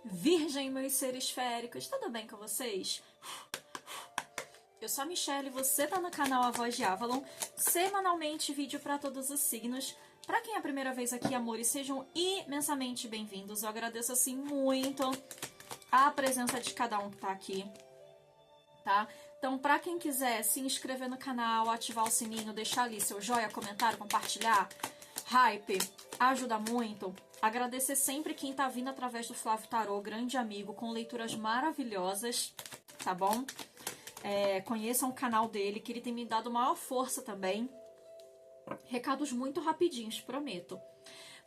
Virgem, meus seres féricos, tudo bem com vocês? Eu sou a Michelle, você tá no canal A Voz de Avalon, semanalmente vídeo para todos os signos. Para quem é a primeira vez aqui, amores, sejam imensamente bem-vindos. Eu agradeço, assim, muito a presença de cada um que tá aqui, tá? Então, para quem quiser se inscrever no canal, ativar o sininho, deixar ali seu joinha, comentário, compartilhar, hype, ajuda muito. Agradecer sempre quem tá vindo através do Flávio Tarô, grande amigo, com leituras maravilhosas, tá bom? Conheçam o canal dele, que ele tem me dado maior força também. Recados muito rapidinhos, prometo.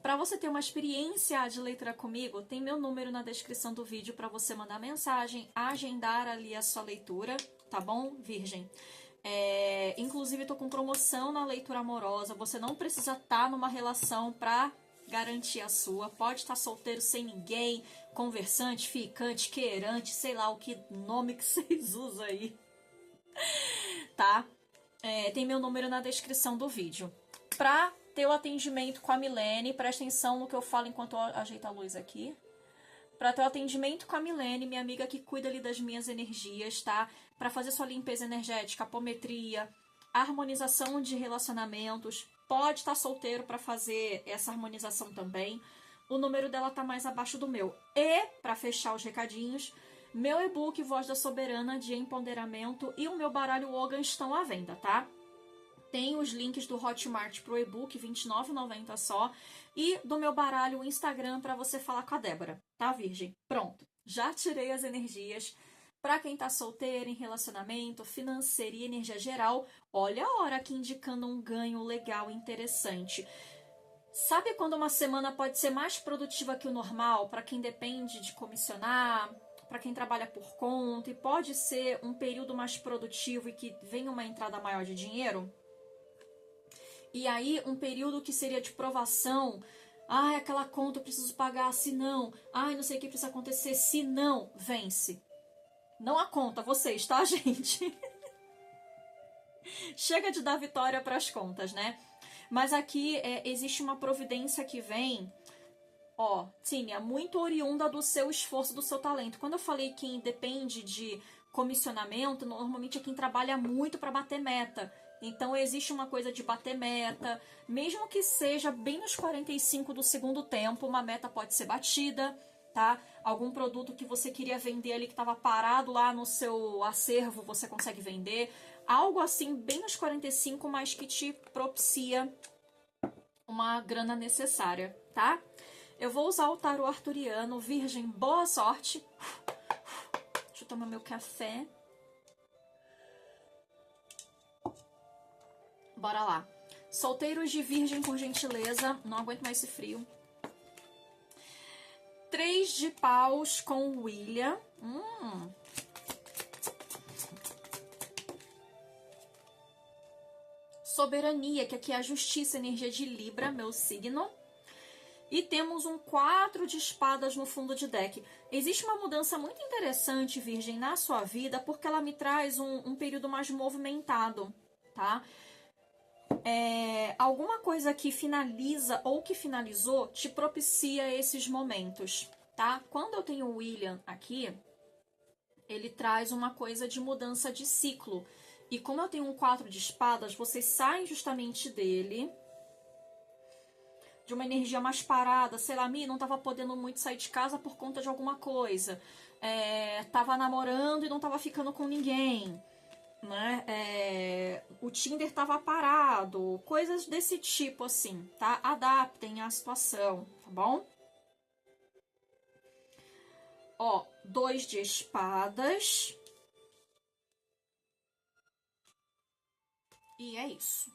Para você ter uma experiência de leitura comigo, tem meu número na descrição do vídeo para você mandar mensagem, agendar ali a sua leitura, tá bom, Virgem? Inclusive, tô com promoção na leitura amorosa, você não precisa estar numa relação para garantir a sua. Pode estar solteiro sem ninguém, conversante, ficante, queirante, sei lá o que nome que vocês usam aí, tá? Tem meu número na descrição do vídeo. Pra ter o atendimento com a Milene, presta atenção no que eu falo enquanto eu ajeito a luz aqui. Pra ter o atendimento com a Milene, minha amiga que cuida ali das minhas energias, tá? Pra fazer sua limpeza energética, apometria, harmonização de relacionamentos. Pode estar solteiro pra fazer essa harmonização também. O número dela tá mais abaixo do meu. E, pra fechar os recadinhos, meu e-book Voz da Soberana de Empoderamento e o meu baralho Ogan estão à venda, tá? Tem os links do Hotmart pro e-book, R$ 29,90 só. E do meu baralho, o Instagram, para você falar com a Débora, tá, Virgem? Pronto, já tirei as energias. Para quem tá solteiro, em relacionamento, financeiro e energia geral, olha a hora aqui indicando um ganho legal e interessante. Sabe quando uma semana pode ser mais produtiva que o normal, para quem depende de comissionar, para quem trabalha por conta, e pode ser um período mais produtivo e que venha uma entrada maior de dinheiro? E aí, um período que seria de provação. Ai, aquela conta eu preciso pagar, se não. Ai, não sei o que precisa acontecer, se não, vence. Não a conta, vocês, tá, gente? Chega de dar vitória para as contas, né? Mas aqui existe uma providência que vem, Tínia, muito oriunda do seu esforço, do seu talento. Quando eu falei que depende de comissionamento, normalmente é quem trabalha muito para bater meta. Então existe uma coisa de bater meta, mesmo que seja bem nos 45 do segundo tempo, uma meta pode ser batida, tá? Algum produto que você queria vender ali que estava parado lá no seu acervo, você consegue vender. Algo assim, bem nos 45, mas que te propicia uma grana necessária, tá? Eu vou usar o tarô arturiano. Virgem, boa sorte. Deixa eu tomar meu café. Bora lá. Solteiros de Virgem, por gentileza. Não aguento mais esse frio. 3 de paus com William. Soberania, que aqui é a justiça, energia de Libra, meu signo. E temos um 4 de espadas no fundo de deck. Existe uma mudança muito interessante, Virgem, na sua vida, porque ela me traz um período mais movimentado, tá? Alguma coisa que finaliza ou que finalizou te propicia esses momentos, tá? Quando eu tenho o William aqui, ele traz uma coisa de mudança de ciclo. E como eu tenho um 4 de espadas, vocês saem justamente dele, de uma energia mais parada, sei lá, não tava podendo muito sair de casa por conta de alguma coisa. Tava namorando e não tava ficando com ninguém, né? O Tinder tava parado, coisas desse tipo assim, tá? Adaptem a situação, tá bom? 2 de espadas. E é isso.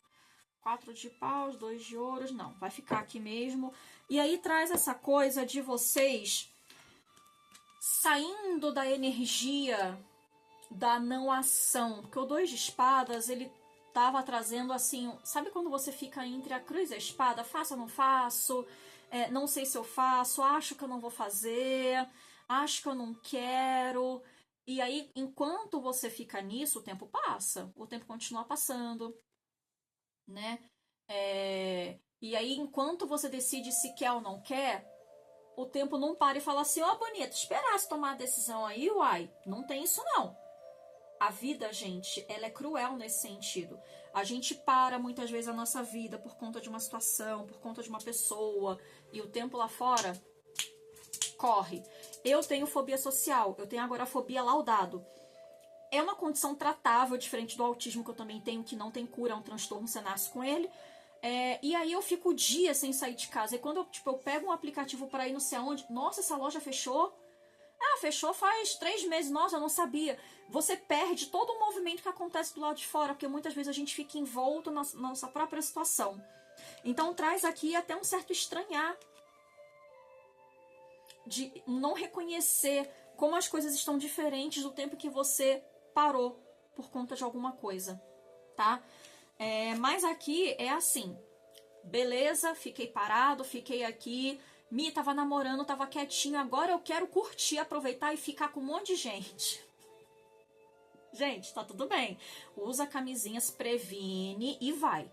4 de paus, 2 de ouros, não, vai ficar aqui mesmo. E aí traz essa coisa de vocês saindo da energia da não ação. Porque o 2 de espadas, ele tava trazendo assim, sabe quando você fica entre a cruz e a espada? Faço ou não faço? Não sei se eu faço, acho que eu não vou fazer, acho que eu não quero. E aí, enquanto você fica nisso, o tempo passa, o tempo continua passando, né? E aí, enquanto você decide se quer ou não quer, o tempo não para e fala assim, ó, bonita, esperasse tomar a decisão aí, uai. Não tem isso não. A vida, gente, ela é cruel nesse sentido. A gente para muitas vezes a nossa vida por conta de uma situação, por conta de uma pessoa, e o tempo lá fora corre. Eu tenho fobia social, eu tenho agorafobia laudado. É uma condição tratável, diferente do autismo que eu também tenho, que não tem cura, é um transtorno, você nasce com ele. E aí eu fico dias sem sair de casa. E quando eu pego um aplicativo para ir não sei aonde, nossa, essa loja fechou. Ah, fechou faz 3 meses, nossa, eu não sabia. Você perde todo o movimento que acontece do lado de fora, porque muitas vezes a gente fica envolto na nossa própria situação. Então traz aqui até um certo estranhar de não reconhecer como as coisas estão diferentes do tempo que você parou por conta de alguma coisa, tá? Mas aqui é assim, beleza, fiquei parado, fiquei aqui, tava namorando, tava quietinho, agora eu quero curtir, aproveitar e ficar com um monte de gente. Gente, tá tudo bem. Usa camisinhas, previne e vai.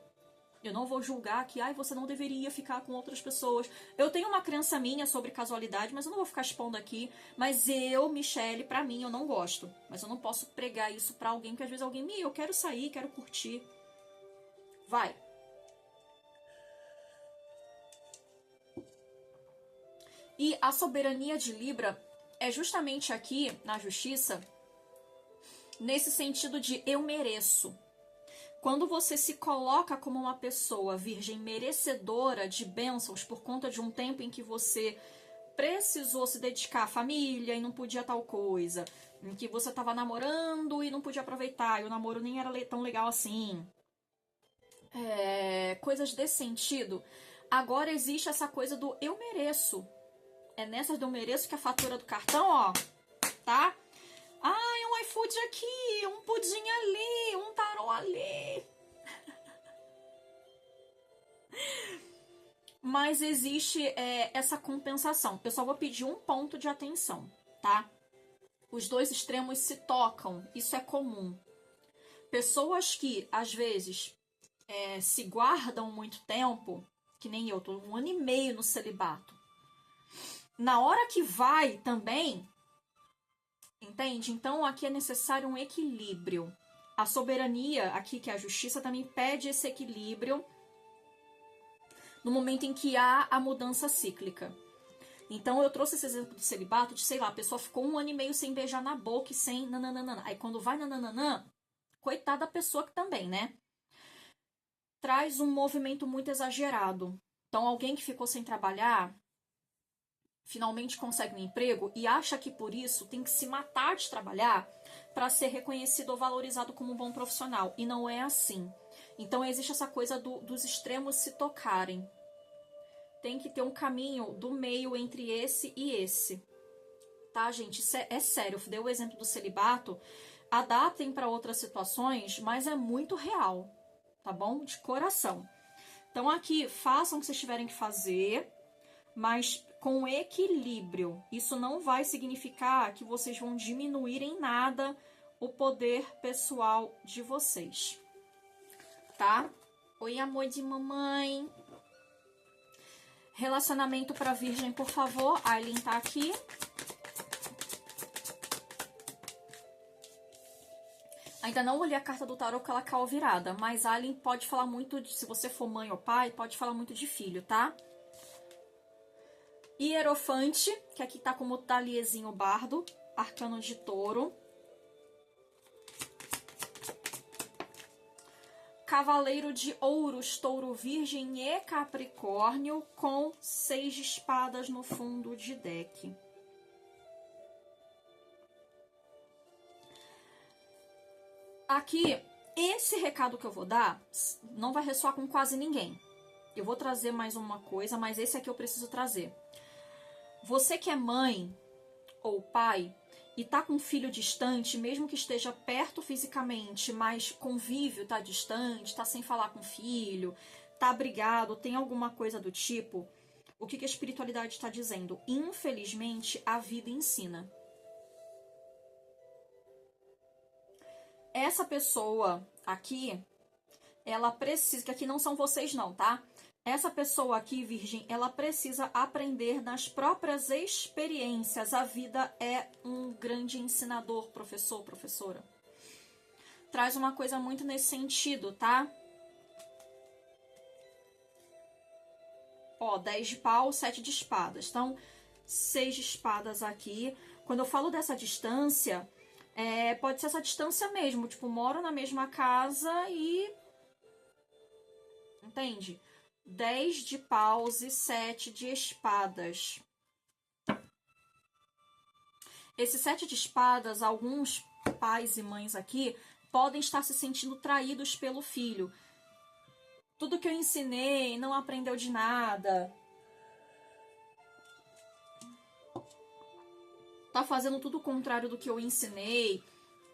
Eu não vou julgar que, você não deveria ficar com outras pessoas. Eu tenho uma crença minha sobre casualidade, mas eu não vou ficar expondo aqui. Mas eu, Michelle, pra mim, eu não gosto. Mas eu não posso pregar isso pra alguém, porque às vezes alguém, eu quero sair, quero curtir. Vai. E a soberania de Libra é justamente aqui, na justiça, nesse sentido de eu mereço. Quando você se coloca como uma pessoa virgem merecedora de bênçãos por conta de um tempo em que você precisou se dedicar à família e não podia tal coisa, em que você estava namorando e não podia aproveitar, e o namoro nem era tão legal assim, coisas desse sentido, agora existe essa coisa do eu mereço. É nessas do eu mereço que a fatura do cartão, ó, tá? Um iFood aqui, um pudim ali, um tarô ali. Mas existe essa compensação. Eu só vou pedir um ponto de atenção, tá? Os dois extremos se tocam, isso é comum. Pessoas que, às vezes, se guardam muito tempo, que nem eu, tô 1 ano e meio no celibato. Na hora que vai também, entende? Então aqui é necessário um equilíbrio. A soberania aqui, que é a justiça, também pede esse equilíbrio no momento em que há a mudança cíclica. Então eu trouxe esse exemplo do celibato, de sei lá, a pessoa ficou 1 ano e meio sem beijar na boca e sem nananana. Aí quando vai nananana, coitada da pessoa que também, né? Traz um movimento muito exagerado. Então alguém que ficou sem trabalhar finalmente consegue um emprego e acha que por isso tem que se matar de trabalhar para ser reconhecido ou valorizado como um bom profissional. E não é assim. Então existe essa coisa dos extremos se tocarem. Tem que ter um caminho do meio entre esse e esse. Tá, gente? Isso é sério. Eu dei o exemplo do celibato. Adaptem para outras situações, mas é muito real. Tá bom? De coração. Então aqui, façam o que vocês tiverem que fazer, mas com equilíbrio. Isso não vai significar que vocês vão diminuir em nada o poder pessoal de vocês. Tá? Oi, amor de mamãe. Relacionamento para virgem, por favor. A Aileen tá aqui. Ainda não olhei a carta do tarô porque ela caiu virada, mas a Aileen pode falar muito, se você for mãe ou pai, pode falar muito de filho, tá? Hierofante, que aqui tá como taliezinho bardo, arcano de touro. Cavaleiro de ouros, touro virgem e capricórnio, com 6 de espadas no fundo de deck. Aqui, esse recado que eu vou dar não vai ressoar com quase ninguém. Eu vou trazer mais uma coisa, mas esse aqui eu preciso trazer. Você que é mãe ou pai e tá com um filho distante, mesmo que esteja perto fisicamente, mas convívio tá distante, tá sem falar com o filho, tá brigado, tem alguma coisa do tipo, o que a espiritualidade está dizendo? Infelizmente, a vida ensina. Essa pessoa aqui, ela precisa, que aqui não são vocês não, tá? Essa pessoa aqui, Virgem, ela precisa aprender nas próprias experiências. A vida é um grande ensinador, professor, professora. Traz uma coisa muito nesse sentido, tá? Ó, 10 de pau, 7 de espadas. Então, 6 de espadas aqui. Quando eu falo dessa distância, pode ser essa distância mesmo. Tipo, moro na mesma casa e... Entende? 10 de paus e 7 de espadas. Esse 7 de espadas, alguns pais e mães aqui podem estar se sentindo traídos pelo filho. Tudo que eu ensinei, não aprendeu de nada. Tá fazendo tudo o contrário do que eu ensinei.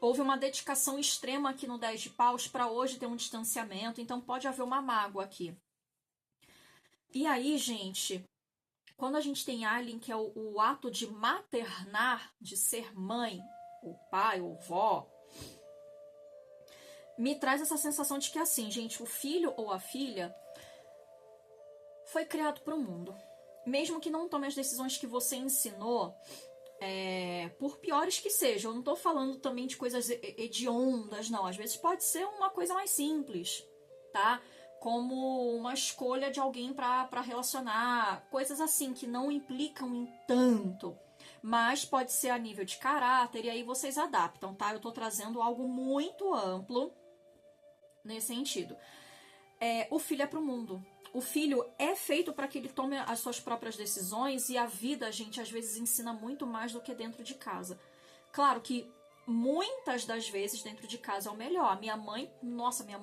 Houve uma dedicação extrema aqui no 10 de paus para hoje ter um distanciamento. Então pode haver uma mágoa aqui. E aí, gente, quando a gente tem Alien, que é o ato de maternar, de ser mãe, ou pai, ou vó, me traz essa sensação de que, assim, gente, o filho ou a filha foi criado para o mundo. Mesmo que não tome as decisões que você ensinou, por piores que sejam. Eu não tô falando também de coisas hediondas, não. Às vezes pode ser uma coisa mais simples, tá? Como uma escolha de alguém para relacionar, coisas assim que não implicam em tanto, mas pode ser a nível de caráter, e aí vocês adaptam, tá? Eu tô trazendo algo muito amplo nesse sentido. O filho é pro mundo. O filho é feito para que ele tome as suas próprias decisões, e a vida, gente, às vezes ensina muito mais do que dentro de casa. Claro que muitas das vezes dentro de casa é o melhor. Minha mãe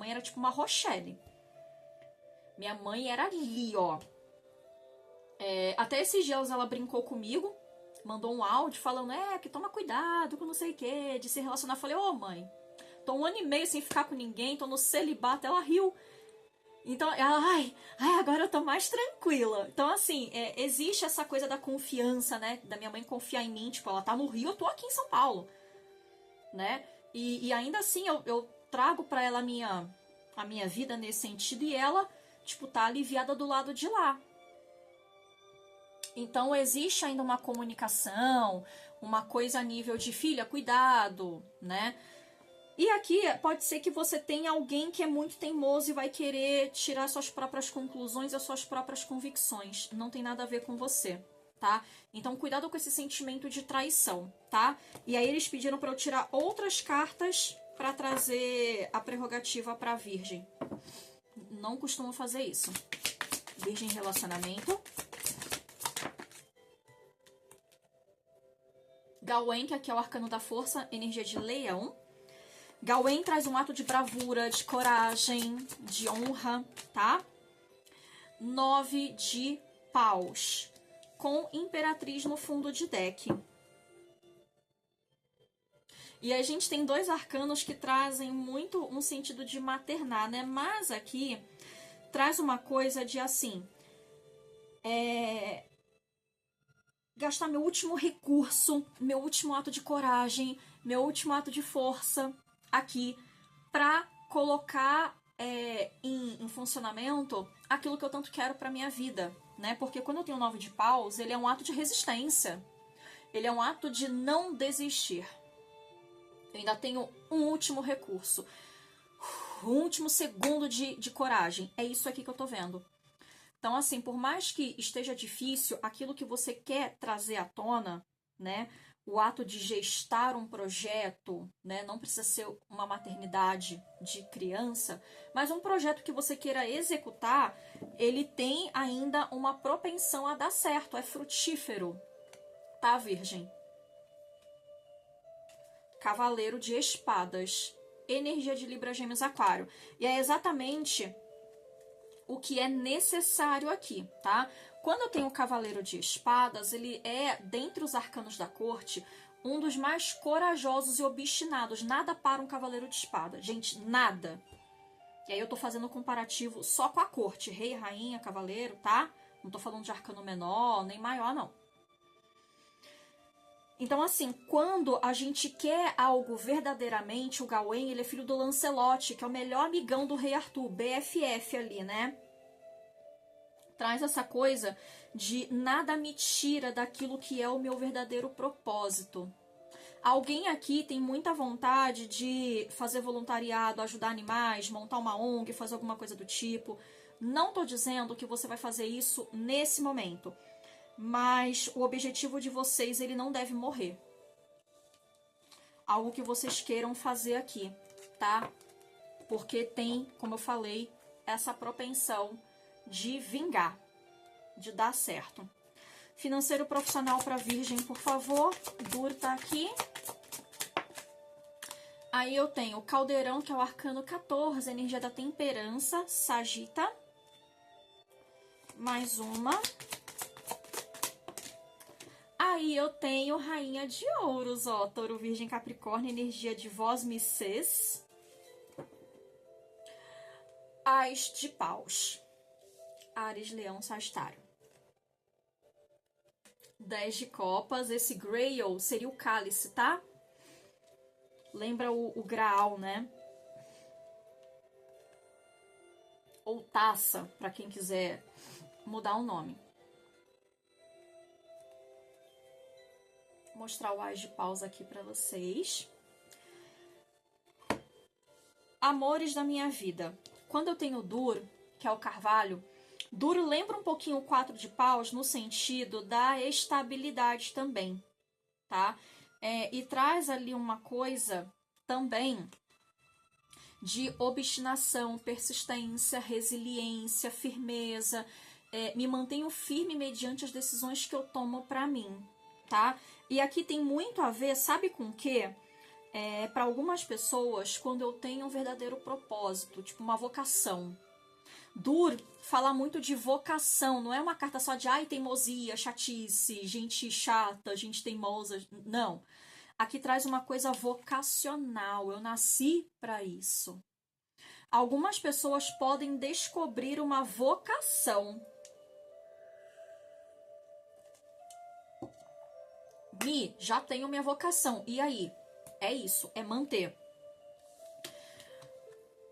era tipo uma Rochelle. Minha mãe era ali, ó. Até esses dias ela brincou comigo, mandou um áudio falando, que toma cuidado com não sei o que, de se relacionar. Eu falei, mãe, tô 1 ano e meio sem ficar com ninguém, tô no celibato. Ela riu. Então, ela, agora eu tô mais tranquila. Então, assim, existe essa coisa da confiança, né? Da minha mãe confiar em mim. Tipo, ela tá no Rio, eu tô aqui em São Paulo, né? E ainda assim, eu trago pra ela a minha vida nesse sentido, e ela, tipo, tá aliviada do lado de lá. Então, existe ainda uma comunicação, uma coisa a nível de filha, cuidado, né? E aqui pode ser que você tenha alguém que é muito teimoso e vai querer tirar suas próprias conclusões e as suas próprias convicções. Não tem nada a ver com você, tá? Então, cuidado com esse sentimento de traição, tá? E aí eles pediram para eu tirar outras cartas para trazer a prerrogativa para a Virgem. Não costumo fazer isso. Virgem relacionamento. Gawain, que aqui é o arcano da força, energia de leão. Gawain traz um ato de bravura, de coragem, de honra, tá? 9 de paus, com imperatriz no fundo de deck. E a gente tem 2 arcanos que trazem muito um sentido de maternar, né? Mas aqui traz uma coisa de assim, gastar meu último recurso, meu último ato de coragem, meu último ato de força aqui para colocar em funcionamento aquilo que eu tanto quero para minha vida, né? Porque quando eu tenho 9 de paus, ele é um ato de resistência. Ele é um ato de não desistir. Eu ainda tenho um último recurso. Um último segundo de coragem. É isso aqui que eu tô vendo. Então, assim, por mais que esteja difícil, aquilo que você quer trazer à tona, né? O ato de gestar um projeto, né? Não precisa ser uma maternidade de criança, mas um projeto que você queira executar, ele tem ainda uma propensão a dar certo, é frutífero, tá, Virgem? Cavaleiro de espadas, energia de Libra, Gêmeos, Aquário. E é exatamente o que é necessário aqui, tá? Quando eu tenho o Cavaleiro de Espadas, ele é, dentre os arcanos da corte, um dos mais corajosos e obstinados. Nada para um Cavaleiro de Espada. Gente, nada. E aí eu tô fazendo um comparativo só com a corte. Rei, rainha, cavaleiro, tá? Não tô falando de arcano menor, nem maior, não. Então, assim, quando a gente quer algo verdadeiramente, o Gawain, ele é filho do Lancelot, que é o melhor amigão do Rei Arthur, BFF ali, né? Traz essa coisa de nada me tira daquilo que é o meu verdadeiro propósito. Alguém aqui tem muita vontade de fazer voluntariado, ajudar animais, montar uma ONG, fazer alguma coisa do tipo. Não tô dizendo que você vai fazer isso nesse momento, mas o objetivo de vocês, ele não deve morrer. Algo que vocês queiram fazer aqui, tá? Porque tem, como eu falei, essa propensão de vingar, de dar certo. Financeiro profissional para Virgem, por favor. Dur tá aqui. Aí eu tenho o Caldeirão, que é o arcano 14, energia da temperança, Sagita. Mais uma. Aí eu tenho Rainha de Ouros, ó. Touro, Virgem, Capricórnio, energia de Vós, Missês. As de Paus. Áries, Leão, Sagitário. 10 de Copas. Esse Grail seria o cálice, tá? Lembra o Graal, né? Ou taça, para quem quiser mudar o nome. Vou mostrar o As de Paus aqui para vocês. Amores da minha vida. Quando eu tenho Dur, que é o Carvalho, Dur lembra um pouquinho o 4 de Paus no sentido da estabilidade também, tá? E traz ali uma coisa também de obstinação, persistência, resiliência, firmeza. Me mantenho firme mediante as decisões que eu tomo pra mim, tá? E aqui tem muito a ver, sabe com o quê? Para algumas pessoas, quando eu tenho um verdadeiro propósito, tipo uma vocação. Dur fala muito de vocação, não é uma carta só de teimosia, chatice, gente chata, gente teimosa, não. Aqui traz uma coisa vocacional, eu nasci para isso. Algumas pessoas podem descobrir uma vocação. Já tenho minha vocação, e aí? É isso, é manter.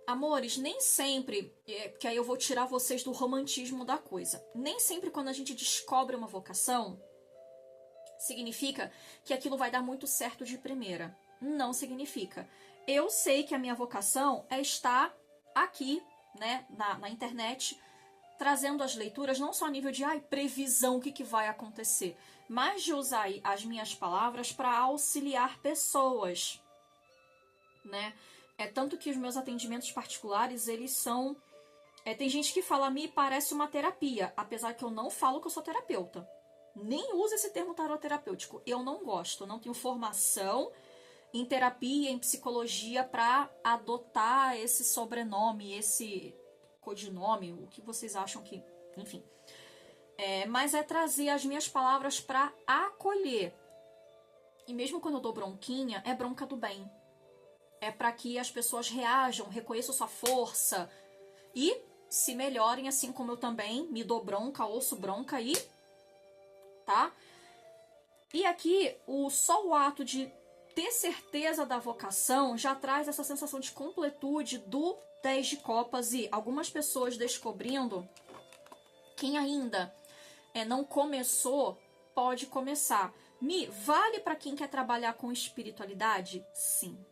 Amores, nem sempre, que aí eu vou tirar vocês do romantismo da coisa, nem sempre quando a gente descobre uma vocação, significa que aquilo vai dar muito certo de primeira. Não significa. Eu sei que a minha vocação é estar aqui, né, na internet, trazendo as leituras, não só a nível de previsão, o que vai acontecer, mas de usar as minhas palavras para auxiliar pessoas, né? Tanto que os meus atendimentos particulares, eles são... tem gente que fala, me parece uma terapia, apesar que eu não falo que eu sou terapeuta. Nem uso esse termo tarot terapêutico. Eu não gosto, não tenho formação em terapia, em psicologia, para adotar esse sobrenome, esse codinome, o que vocês acham que... Enfim. Mas é trazer as minhas palavras para acolher. E mesmo quando eu dou bronquinha, é bronca do bem. É para que as pessoas reajam, reconheçam sua força e se melhorem, assim como eu também me dou bronca, ouço bronca e... Tá? E aqui, só o ato de ter certeza da vocação já traz essa sensação de completude do 10 de Copas e algumas pessoas descobrindo. Quem ainda não começou, pode começar. Vale para quem quer trabalhar com espiritualidade? Sim.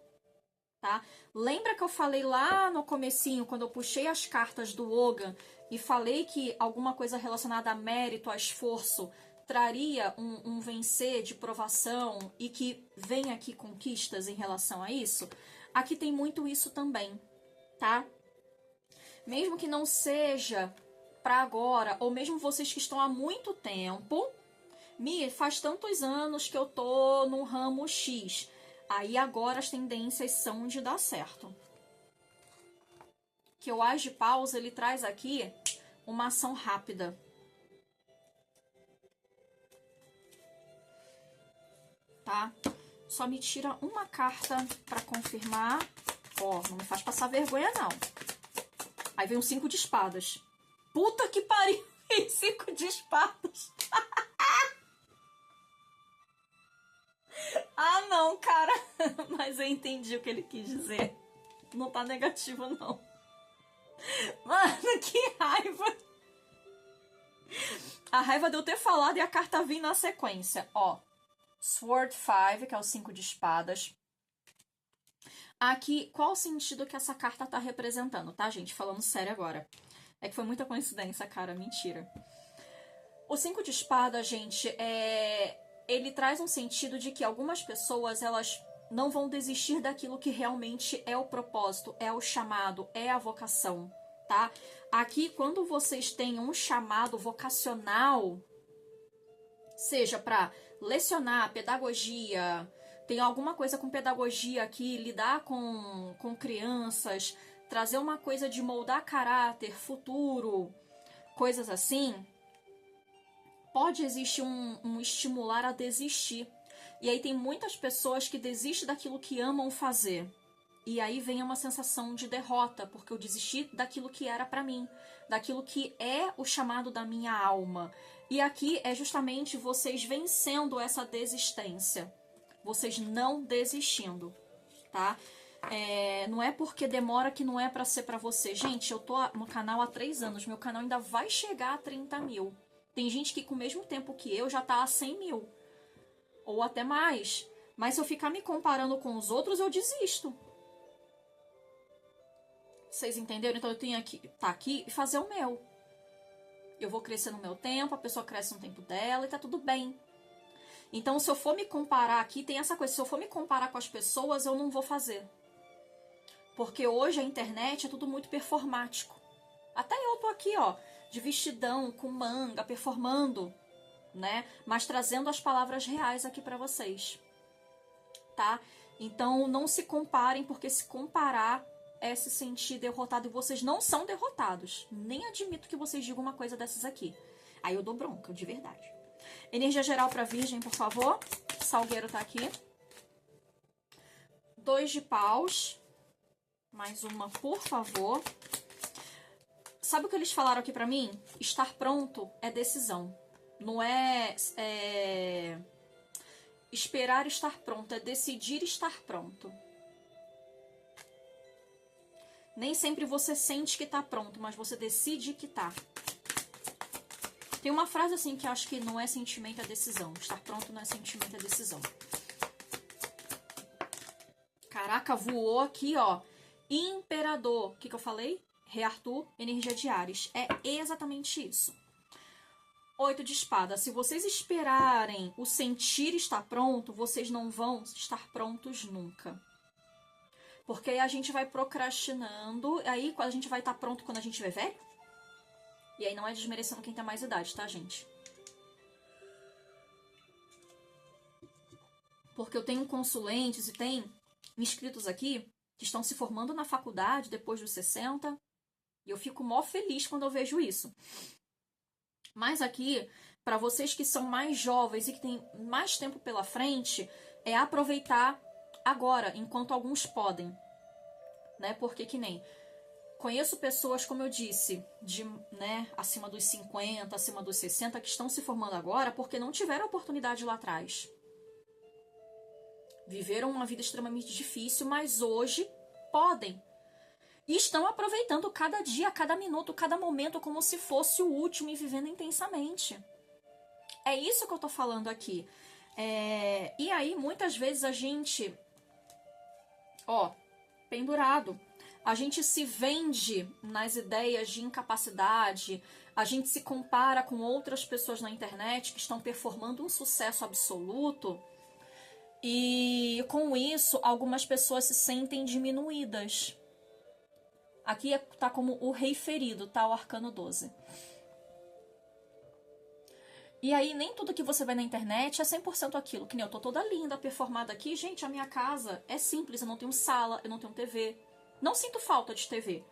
Tá? Lembra que eu falei lá no comecinho, quando eu puxei as cartas do Ogan e falei que alguma coisa relacionada a mérito, a esforço, traria um vencer de provação e que vem aqui conquistas em relação a isso? Aqui tem muito isso também, tá? Mesmo que não seja para agora, ou mesmo vocês que estão há muito tempo, faz tantos anos que eu tô no ramo X, aí agora as tendências são de dar certo. Que o As de Paus, ele traz aqui uma ação rápida. Tá? Só me tira uma carta pra confirmar. Não me faz passar vergonha, não. Aí vem um 5 de espadas. Puta que pariu! 5 de espadas! Não, cara! Mas eu entendi o que ele quis dizer. Não tá negativo, não. Mano, que raiva! A raiva de eu ter falado e a carta vir na sequência. Ó, Sword 5, que é o 5 de espadas. Aqui, qual o sentido que essa carta tá representando, tá, gente? Falando sério agora. É que foi muita coincidência, cara. Mentira. O 5 de espada, gente, ele traz um sentido de que algumas pessoas, elas não vão desistir daquilo que realmente é o propósito, é o chamado, é a vocação, tá? Aqui, quando vocês têm um chamado vocacional, seja para lecionar, pedagogia, tem alguma coisa com pedagogia aqui, lidar com crianças, trazer uma coisa de moldar caráter, futuro, coisas assim, pode existir um estimular a desistir. E aí tem muitas pessoas que desistem daquilo que amam fazer. E aí vem uma sensação de derrota, porque eu desisti daquilo que era pra mim, daquilo que é o chamado da minha alma. E aqui é justamente vocês vencendo essa desistência. Vocês não desistindo, tá? Não é porque demora que não é pra ser pra você. Gente, eu tô no canal há 3 anos, meu canal ainda vai chegar a 30 mil. Tem gente que com o mesmo tempo que eu já tá a 100 mil. Ou até mais. Mas se eu ficar me comparando com os outros, eu desisto. Vocês entenderam? Então eu tenho que estar aqui e fazer o meu. Eu vou crescer no meu tempo, a pessoa cresce no tempo dela e tá tudo bem. Então se eu for me comparar aqui, tem essa coisa. Se eu for me comparar com as pessoas, eu não vou fazer. Porque hoje a internet é tudo muito performático. Até eu tô aqui, ó, de vestidão, com manga, performando, né? Mas trazendo as palavras reais aqui pra vocês, tá? Então não se comparem, porque se comparar é se sentir derrotado, e vocês não são derrotados. Nem admito que vocês digam uma coisa dessas aqui. Aí eu dou bronca, de verdade. Energia geral pra Virgem, por favor. Salgueiro tá aqui. 2 de paus. Mais uma, por favor. Sabe o que eles falaram aqui pra mim? Estar pronto é decisão. Não é esperar estar pronto, é decidir estar pronto. Nem sempre você sente que tá pronto, mas você decide que tá. Tem uma frase assim que eu acho que não é sentimento, é decisão. Estar pronto não é sentimento, é decisão. Caraca, voou aqui, ó. Imperador. O que eu falei? Rei Arthur, energia de Ares. É exatamente isso. 8 de espada. Se vocês esperarem o sentir estar pronto, vocês não vão estar prontos nunca. Porque aí a gente vai procrastinando, aí a gente vai estar pronto quando a gente estiver velho. E aí não é desmerecendo quem tem mais idade, tá, gente? Porque eu tenho consulentes e tem inscritos aqui que estão se formando na faculdade depois dos 60. E eu fico mó feliz quando eu vejo isso. Mas aqui, para vocês que são mais jovens e que têm mais tempo pela frente, é aproveitar agora, enquanto alguns podem, né? Porque que nem conheço pessoas, como eu disse, acima dos 50, acima dos 60, que estão se formando agora porque não tiveram oportunidade lá atrás. Viveram uma vida extremamente difícil, mas hoje podem. E estão aproveitando cada dia, cada minuto, cada momento como se fosse o último e vivendo intensamente. É isso que eu tô falando aqui. E aí, muitas vezes a gente, pendurado, a gente se vende nas ideias de incapacidade, a gente se compara com outras pessoas na internet que estão performando um sucesso absoluto, e com isso algumas pessoas se sentem diminuídas. Aqui tá como o rei ferido, tá? O arcano 12. E aí, nem tudo que você vê na internet é 100% aquilo. Que nem eu tô toda linda, performada aqui. Gente, a minha casa é simples. Eu não tenho sala, eu não tenho TV. Não sinto falta de TV.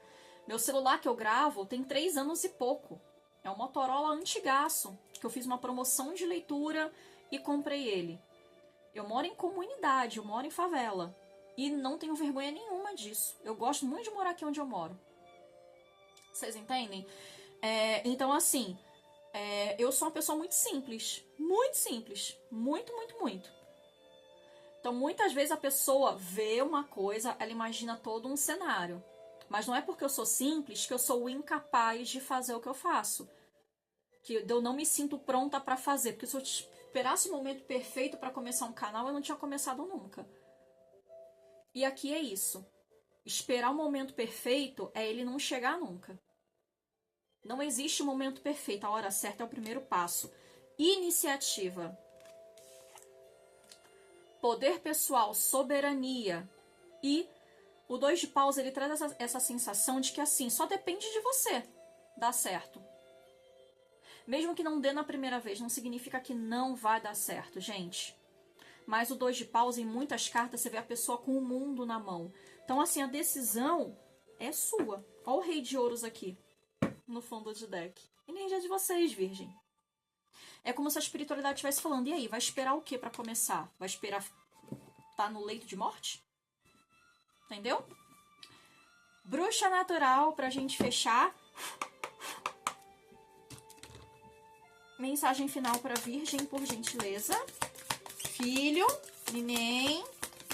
Meu celular que eu gravo tem 3 anos e pouco. É um Motorola antigaço, que eu fiz uma promoção de leitura e comprei ele. Eu moro em comunidade, eu moro em favela. E não tenho vergonha nenhuma disso. Eu gosto muito de morar aqui onde eu moro. Vocês entendem? Então, assim, eu sou uma pessoa muito simples. Muito simples. Muito, muito, muito. Então, muitas vezes a pessoa vê uma coisa, ela imagina todo um cenário. Mas não é porque eu sou simples que eu sou incapaz de fazer o que eu faço. que eu não me sinto pronta pra fazer, porque se eu esperasse o momento perfeito pra começar um canal, eu não tinha começado nunca. E aqui é isso. Esperar o momento perfeito é ele não chegar nunca. Não existe o momento perfeito, a hora certa é o primeiro passo. Iniciativa. Poder pessoal, soberania. E o 2 de paus, ele traz essa sensação de que assim, só depende de você dar certo. Mesmo que não dê na primeira vez, não significa que não vai dar certo, gente. Mas o 2 de paus, em muitas cartas, você vê a pessoa com o mundo na mão. Então, assim, a decisão é sua. Olha o rei de ouros aqui, no fundo de deck. Energia de vocês, virgem. É como se a espiritualidade estivesse falando, e aí, vai esperar o que para começar? Vai esperar estar no leito de morte? Entendeu? Bruxa natural, pra gente fechar. Mensagem final pra virgem, por gentileza. Filho, neném.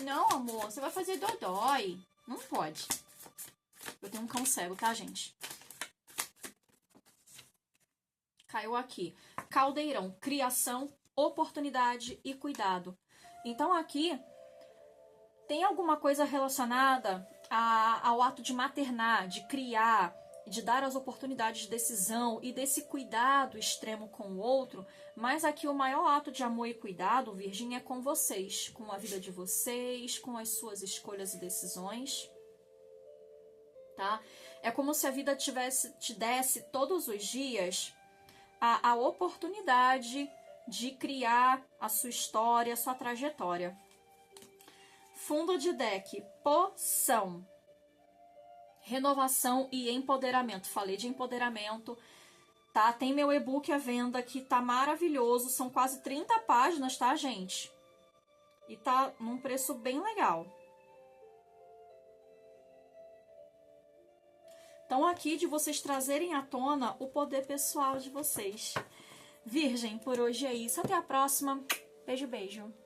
Não, amor, você vai fazer dodói. Não pode. Eu tenho um cão cego, tá, gente? Caiu aqui. Caldeirão, criação, oportunidade e cuidado. Então aqui tem alguma coisa relacionada ao ato de maternar, de criar, de dar as oportunidades de decisão e desse cuidado extremo com o outro, mas aqui o maior ato de amor e cuidado, virgem, é com vocês, com a vida de vocês, com as suas escolhas e decisões, tá? É como se a vida te desse todos os dias a oportunidade de criar a sua história, a sua trajetória. Fundo de deck, poção. Renovação e empoderamento. Falei de empoderamento, tá? Tem meu e-book à venda que tá maravilhoso. São quase 30 páginas, tá, gente? E tá num preço bem legal. Então, aqui de vocês trazerem à tona o poder pessoal de vocês. Virgem, por hoje é isso. Até a próxima. Beijo, beijo.